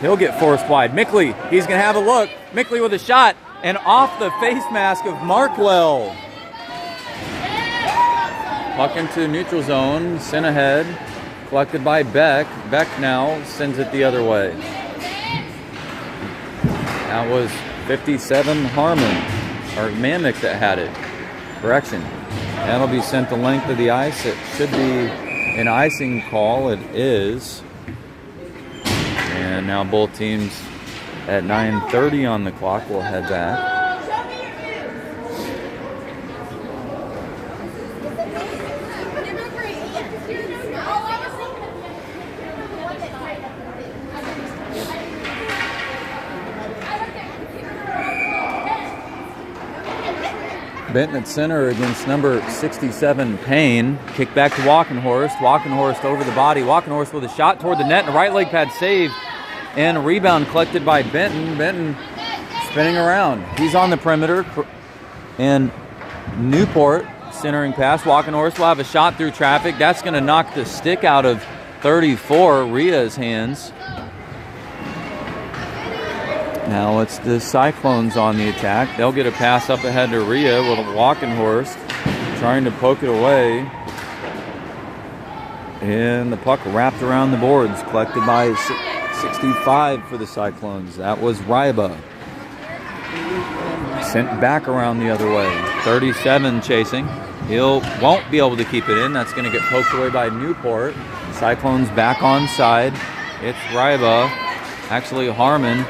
He'll get forced wide. Mickley, he's going to have a look. Mickley with a shot, and off the face mask of Markwell. Puck into neutral zone, sent ahead, collected by Beck. Beck now sends it the other way. That was 57 Harmon, or Mamick that had it. Correction. That'll be sent the length of the ice. It should be an icing call. It is. And now both teams at 9:30 on the clock will head back. Benton at center against number 67, Payne. Kick back to Walkenhorst. Walkenhorst over the body. Walkenhorst with a shot toward the net and a right leg pad save. And a rebound collected by Benton. Benton spinning around. He's on the perimeter. And Newport centering pass. Walkenhorst will have a shot through traffic. That's going to knock the stick out of 34, Ria's hands. Now it's the Cyclones on the attack. They'll get a pass up ahead to Ria with a Walkenhorst trying to poke it away. And the puck wrapped around the boards, collected by 65 for the Cyclones. That was Ryba. Sent back around the other way. 37 chasing. Won't be able to keep it in. That's going to get poked away by Newport. Cyclones back on side. It's Ryba. Actually, Harmon.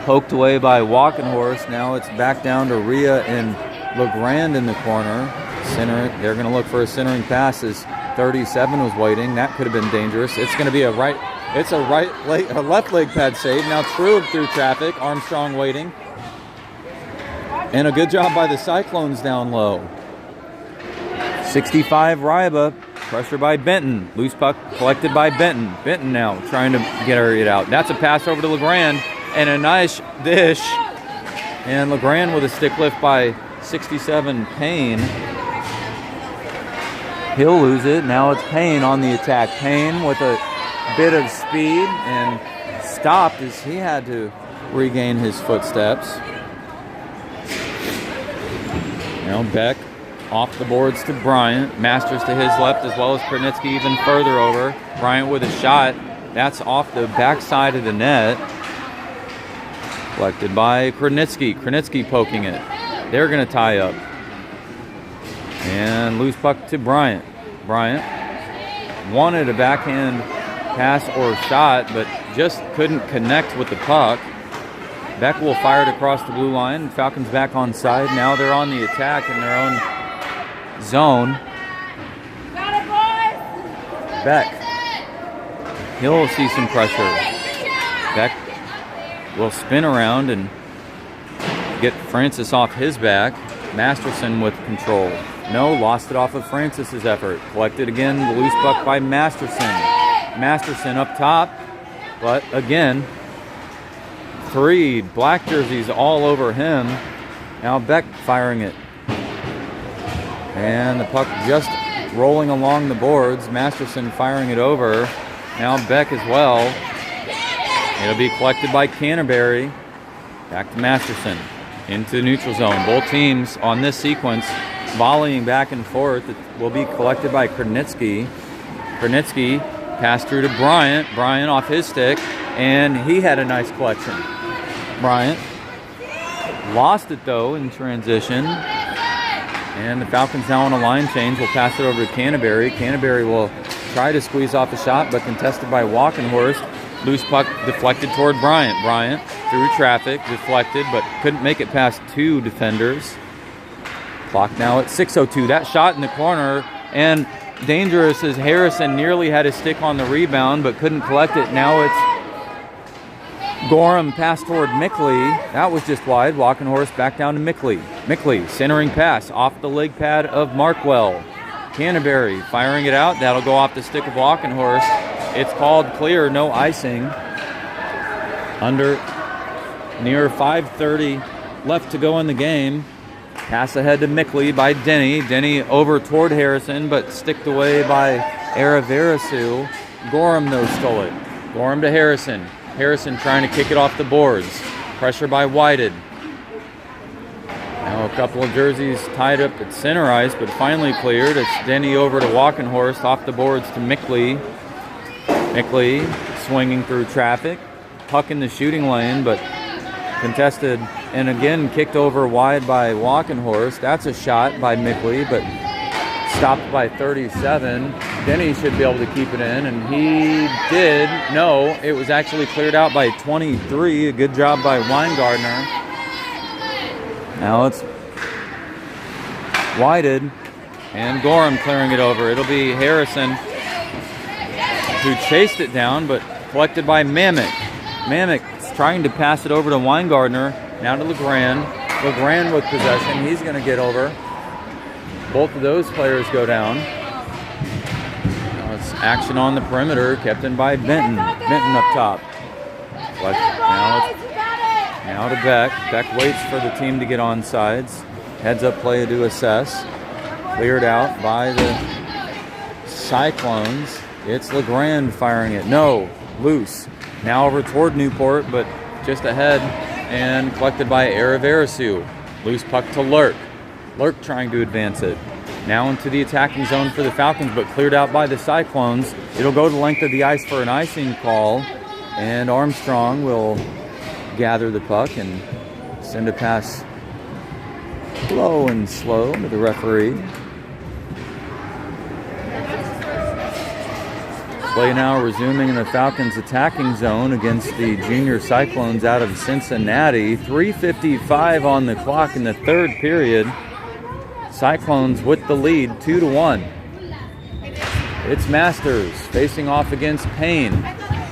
Poked away by Walkenhorst. Now it's back down to Ria and LeGrand in the corner. Center. They're going to look for a centering pass as 37 was waiting. That could have been dangerous. It's going to be a left leg pad save. Now True through traffic. Armstrong waiting. And a good job by the Cyclones down low. 65 Ryba. Pressure by Benton. Loose puck collected by Benton. Benton now trying to get it out. That's a pass over to LeGrand. And a nice dish. And LeGrand with a stick lift by 67 Payne. He'll lose it. Now it's Payne on the attack. Payne with a bit of speed and stopped as he had to regain his footsteps. Now Beck off the boards to Bryant. Masters to his left as well as Krnitsky even further over. Bryant with a shot. That's off the backside of the net. Collected by Krnitsky. Krnitsky poking it. They're going to tie up. And loose puck to Bryant. Bryant wanted a backhand pass or shot, but just couldn't connect with the puck. Beck will fire it across the blue line. Falcons back on side. Now they're on the attack in their own zone. Beck. He'll see some pressure. Beck will spin around and get Francis off his back. Masterson with control. No, lost it off of Francis's effort. Collected again, the loose puck by Masterson. Masterson up top, but again, 3 black jerseys all over him. Now Beck firing it. And the puck just rolling along the boards. Masterson firing it over. Now Beck as well. It'll be collected by Canterbury. Back to Masterson. Into the neutral zone. Both teams on this sequence volleying back and forth. It will be collected by Krnitsky. Krnitsky passed through to Bryant. Bryant off his stick. And he had a nice collection. Bryant lost it though in transition. And the Falcons now on a line change. Will pass it over to Canterbury. Canterbury will try to squeeze off a shot, but contested by Walkenhorst. Loose puck deflected toward Bryant. Bryant through traffic, deflected, but couldn't make it past 2 defenders. Clock now at 6:02. That shot in the corner, and dangerous as Harrison nearly had his stick on the rebound, but couldn't collect it. Now it's Gorham pass toward Mickley. That was just wide. Walkenhorst back down to Mickley. Mickley centering pass off the leg pad of Markwell. Canterbury firing it out. That'll go off the stick of Walkenhorst. It's called clear, no icing. Under near 5:30 left to go in the game. Pass ahead to Mickley by Denny. Denny over toward Harrison, but sticked away by Araverasu. Gorham, though, stole it. Gorham to Harrison. Harrison trying to kick it off the boards. Pressure by Whited. Now a couple of jerseys tied up at center ice, but finally cleared. It's Denny over to Walkenhorst, off the boards to Mickley. Mickley swinging through traffic. Puck in the shooting lane, but contested and again kicked over wide by Walkenhorst. That's a shot by Mickley, but stopped by 37. Denny should be able to keep it in, and he did. No, it was actually cleared out by 23. A good job by Weingartner. Now it's Whited and Gorham clearing it over. It'll be Harrison who chased it down, but collected by Mamek. Mamek's trying to pass it over to Weingartner. Now to Legrand. Legrand with possession. He's going to get over. Both of those players go down. Now it's action on the perimeter, kept in by Benton. Benton up top. Now to Beck. Beck waits for the team to get on sides. Heads up play to assess. Cleared out by the Cyclones. It's Legrand firing it. No, loose. Now over toward Newport, but just ahead and collected by Araverasu. Loose puck to Lurk. Lurk trying to advance it. Now into the attacking zone for the Falcons, but cleared out by the Cyclones. It'll go the length of the ice for an icing call, and Armstrong will gather the puck and send a pass low and slow to the referee. Play now resuming in the Falcons attacking zone against the junior Cyclones out of Cincinnati. 3:55 on the clock in the third period. Cyclones with the lead, 2-1. It's Masters facing off against Payne.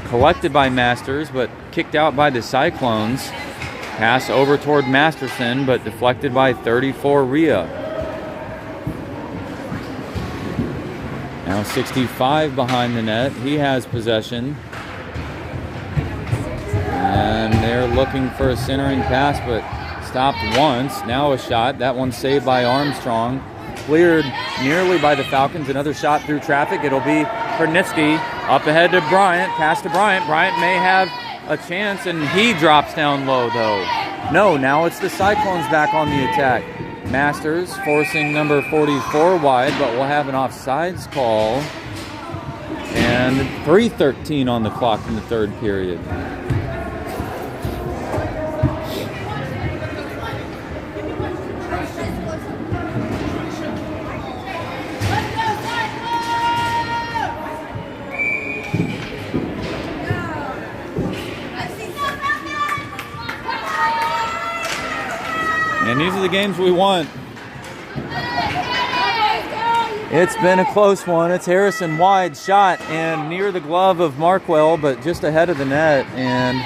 Collected by Masters, but kicked out by the Cyclones. Pass over toward Masterson, but deflected by 34 Rhea. Now 65 behind the net. He has possession. And they're looking for a centering pass, but stopped once. Now a shot. That one saved by Armstrong. Cleared nearly by the Falcons. Another shot through traffic. It'll be Krnitsky. Up ahead to Bryant. Pass to Bryant. Bryant may have a chance, and he drops down low, though. No, now it's the Cyclones back on the attack. Masters forcing number 44 wide, but we'll have an offsides call. And 3:13 on the clock in the third period. And these are the games we want. It's been a close one. It's Harrison wide shot and near the glove of Markwell, but just ahead of the net. And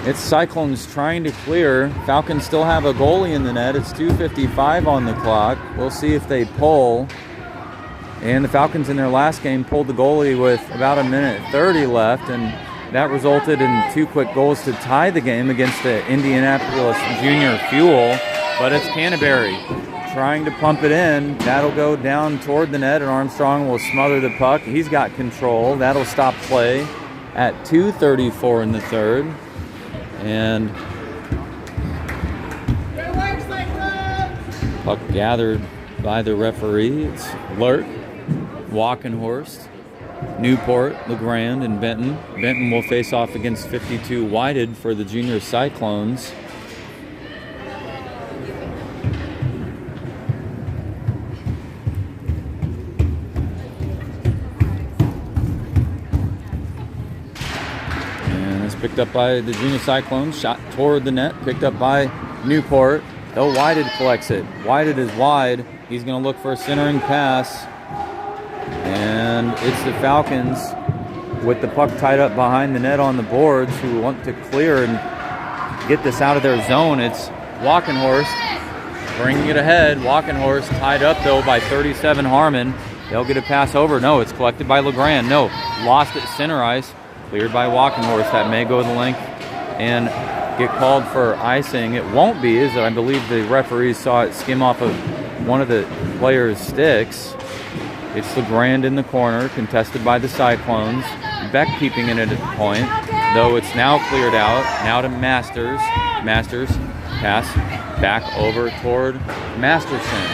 it's Cyclones trying to clear. Falcons still have a goalie in the net. It's 2:55 on the clock. We'll see if they pull. And the Falcons in their last game pulled the goalie with about 1:30 left, and that resulted in 2 quick goals to tie the game against the Indianapolis Junior Fuel. But it's Canterbury trying to pump it in. That'll go down toward the net, and Armstrong will smother the puck. He's got control. That'll stop play at 2:34 in the third. And puck gathered by the referee. It's Lurk, Walkenhorst, Newport, Legrand, and Benton. Benton will face off against 52 Whited for the junior Cyclones. And it's picked up by the junior Cyclones. Shot toward the net, picked up by Newport. Though Whited collects it. Whited is wide. He's going to look for a centering pass. And it's the Falcons with the puck tied up behind the net on the boards who want to clear and get this out of their zone. It's Walkenhorst bringing it ahead. Walkenhorst tied up, though, by 37 Harmon. They'll get a pass over. No, it's collected by Legrand. No, lost at center ice. Cleared by Walkenhorst. That may go the length and get called for icing. It won't be, as I believe the referees saw it skim off of one of the players' sticks. It's LeGrand in the corner, contested by the Cyclones. Beck keeping it at a point, though it's now cleared out. Now to Masters. Masters pass back over toward Masterson.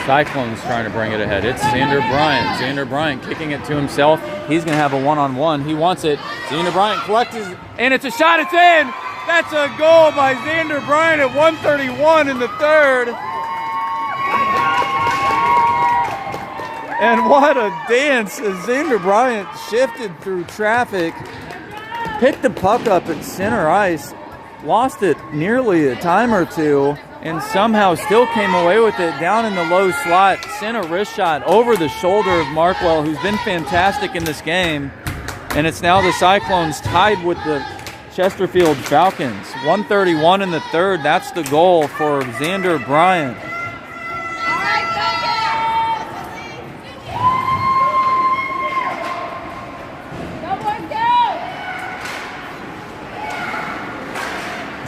Cyclones trying to bring it ahead. It's Xander Bryant. Xander Bryant kicking it to himself. He's going to have a one-on-one. He wants it. Xander Bryant collects his, and it's a shot. It's in. That's a goal by Xander Bryant at 1:31 in the third. And what a dance as Xander Bryant shifted through traffic, picked the puck up at center ice, lost it nearly a time or two, and somehow still came away with it down in the low slot, sent a wrist shot over the shoulder of Markwell, who's been fantastic in this game. And it's now the Cyclones tied with the Chesterfield Falcons. 1:31 in the third. That's the goal for Xander Bryant.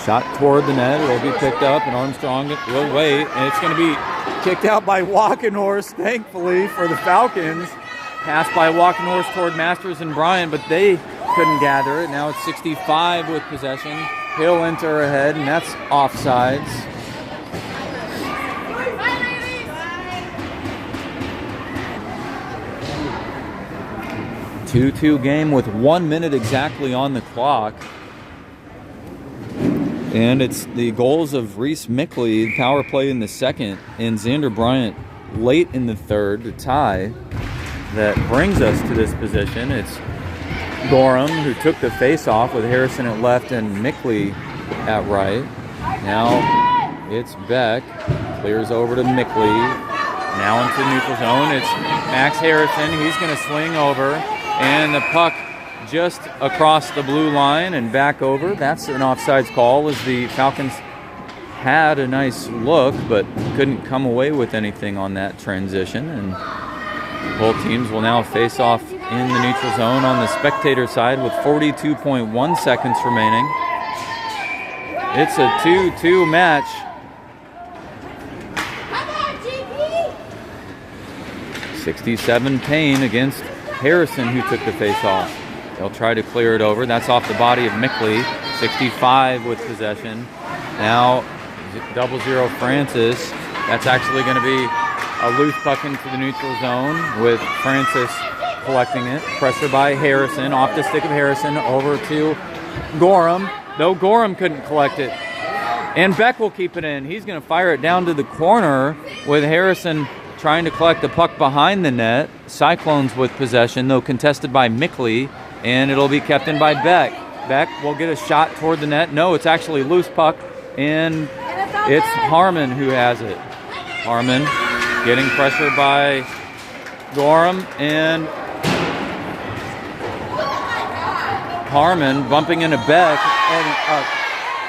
Shot toward the net. It'll be picked up, and Armstrong will wait, and it's going to be kicked out by Walkenhorst, thankfully, for the Falcons. Pass by Walkenhorst toward Masters and Bryan, but they couldn't gather it. Now it's 65 with possession. He'll enter ahead, and that's offsides. Two-two game with 1 minute exactly on the clock. And it's the goals of Reese Mickley, power play in the second, and Xander Bryant late in the third to tie, that brings us to this position. It's Gorham who took the face-off with Harrison at left and Mickley at right. Now it's Beck, clears over to Mickley, now into neutral zone. It's Max Harrison, he's going to swing over, and the puck just across the blue line and back over. That's an offsides call, as the Falcons had a nice look but couldn't come away with anything on that transition. And both teams will now face off in the neutral zone on the spectator side with 42.1 seconds remaining. It's a 2-2 match. Come on, GP! 67 Payne against Harrison, who took the face-off. They'll try to clear it over. That's off the body of Mickley. 65 with possession. Now 0-0 Francis. That's actually going to be a loose puck into the neutral zone with Francis collecting it. Pressure by Harrison. Off the stick of Harrison over to Gorham. Though Gorham couldn't collect it. And Beck will keep it in. He's going to fire it down to the corner with Harrison trying to collect the puck behind the net. Cyclones with possession, though contested by Mickley. And it'll be kept in by Beck. Beck will get a shot toward the net. No, it's actually loose puck, and it's Harmon who has it. Harmon getting pressure by Gorham, and Harmon bumping into Beck, and a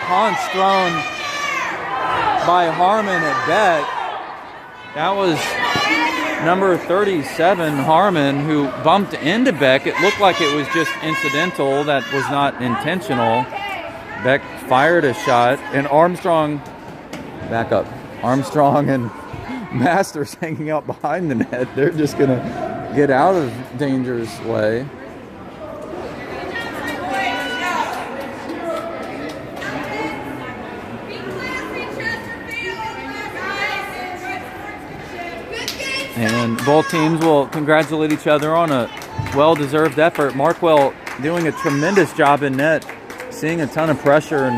punch thrown by Harmon at Beck. That was number 37, Harmon, who bumped into Beck. It looked like it was just incidental. That was not intentional. Beck fired a shot, and Armstrong, back up. Armstrong and Masters hanging out behind the net. They're just going to get out of danger's way. And both teams will congratulate each other on a well-deserved effort. Markwell doing a tremendous job in net, seeing a ton of pressure, and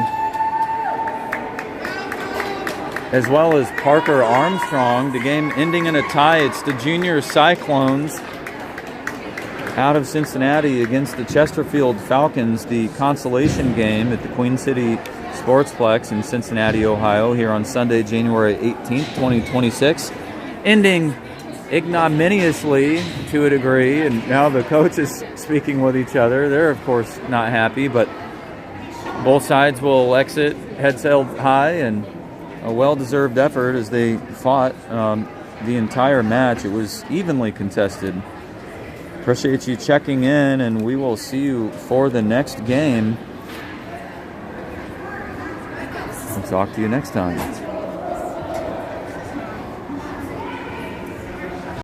as well as Parker Armstrong. The game ending in a tie. It's the junior Cyclones out of Cincinnati against the Chesterfield Falcons, the consolation game at the Queen City Sportsplex in Cincinnati, Ohio, here on Sunday, January 18th, 2026. Ending ignominiously to a degree, and now the coaches speaking with each other. They're of course not happy, but both sides will exit heads held high, and a well-deserved effort as they fought the entire match. It was evenly contested. Appreciate you checking in, and we will see you for the next game I'll talk to you next time.